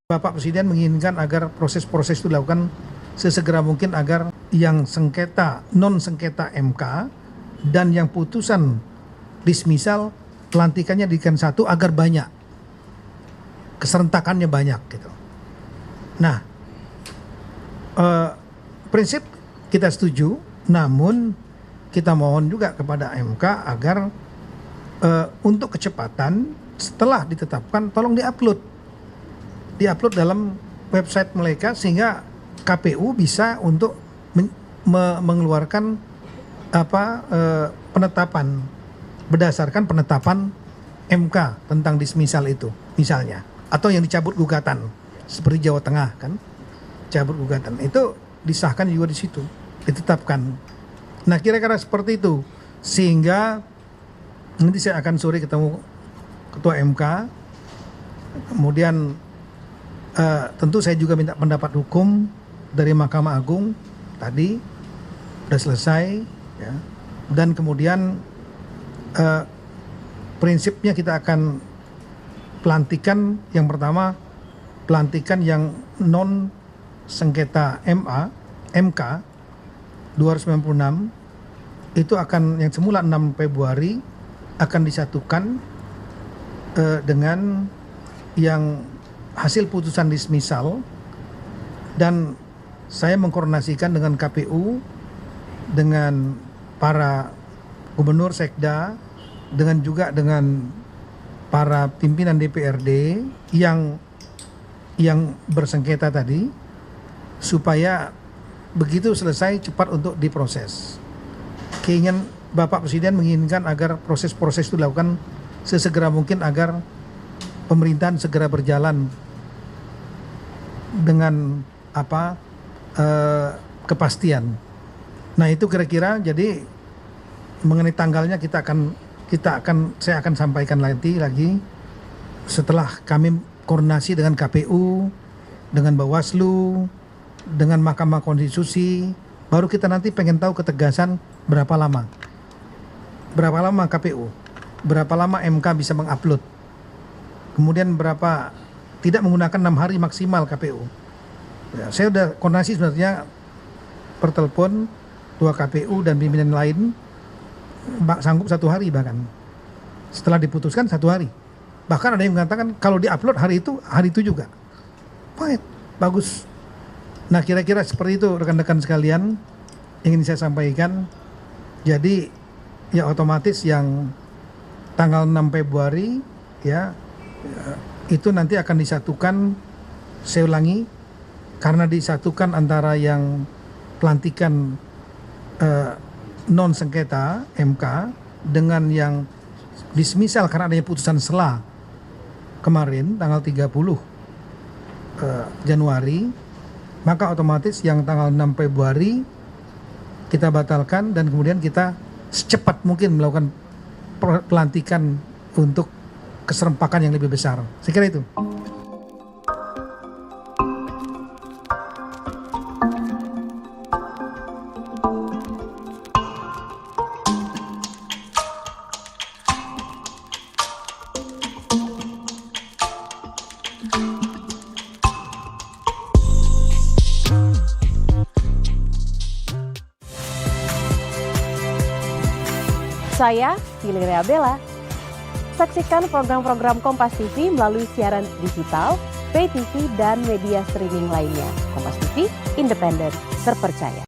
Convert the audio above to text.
Bapak Presiden menginginkan agar proses-proses itu dilakukan sesegera mungkin agar yang sengketa, non sengketa MK dan yang putusan dismisal pelantikannya dijadikan satu agar banyak, keserentakannya banyak gitu. Nah, prinsip kita setuju, namun kita mohon juga kepada MK agar untuk kecepatan setelah ditetapkan tolong diupload dalam website mereka sehingga KPU bisa untuk mengeluarkan penetapan berdasarkan penetapan MK tentang dismisal itu misalnya, atau yang dicabut gugatan seperti Jawa Tengah kan, cabut gugatan itu disahkan juga di situ, ditetapkan. Nah, kira-kira seperti itu sehingga nanti saya akan sore ketemu Ketua MK, kemudian tentu saya juga minta pendapat hukum dari Mahkamah Agung tadi sudah selesai ya. Dan kemudian prinsipnya kita akan pelantikan yang pertama, pelantikan yang non sengketa MK 296 itu akan yang semula 6 Februari akan disatukan dengan yang hasil putusan dismisal, dan saya mengkoordinasikan dengan KPU, dengan para gubernur sekda, dengan juga dengan para pimpinan DPRD yang bersengketa tadi, supaya begitu selesai cepat untuk diproses. Keinginan Bapak Presiden menginginkan agar proses-proses itu dilakukan sesegera mungkin agar pemerintahan segera berjalan dengan kepastian. Nah, itu kira-kira. Jadi mengenai tanggalnya saya akan sampaikan lagi setelah kami koordinasi dengan KPU, dengan Bawaslu, dengan Mahkamah Konstitusi, baru kita nanti pengen tahu ketegasan berapa lama KPU, berapa lama MK bisa mengupload, kemudian berapa tidak menggunakan 6 hari maksimal KPU. Ya, saya udah koordinasi sebenarnya per telepon Ketua KPU dan pimpinan lain, sanggup 1 hari, bahkan setelah diputuskan 1 hari. Bahkan ada yang mengatakan kalau diupload hari itu juga. Baik, bagus. Nah, kira-kira seperti itu rekan-rekan sekalian ingin saya sampaikan. Jadi ya otomatis yang tanggal 6 Februari ya itu nanti akan disatukan, saya ulangi, karena disatukan antara yang pelantikan non sengketa MK dengan yang dismisal karena adanya putusan sela kemarin tanggal 30 Januari, maka otomatis yang tanggal 6 Februari kita batalkan dan kemudian kita secepat mungkin melakukan pelantikan untuk keserempakan yang lebih besar. Saya kira itu. Saya Fili Bella. Saksikan program-program Kompas TV melalui siaran digital, pay TV, dan media streaming lainnya. Kompas TV, independen, terpercaya.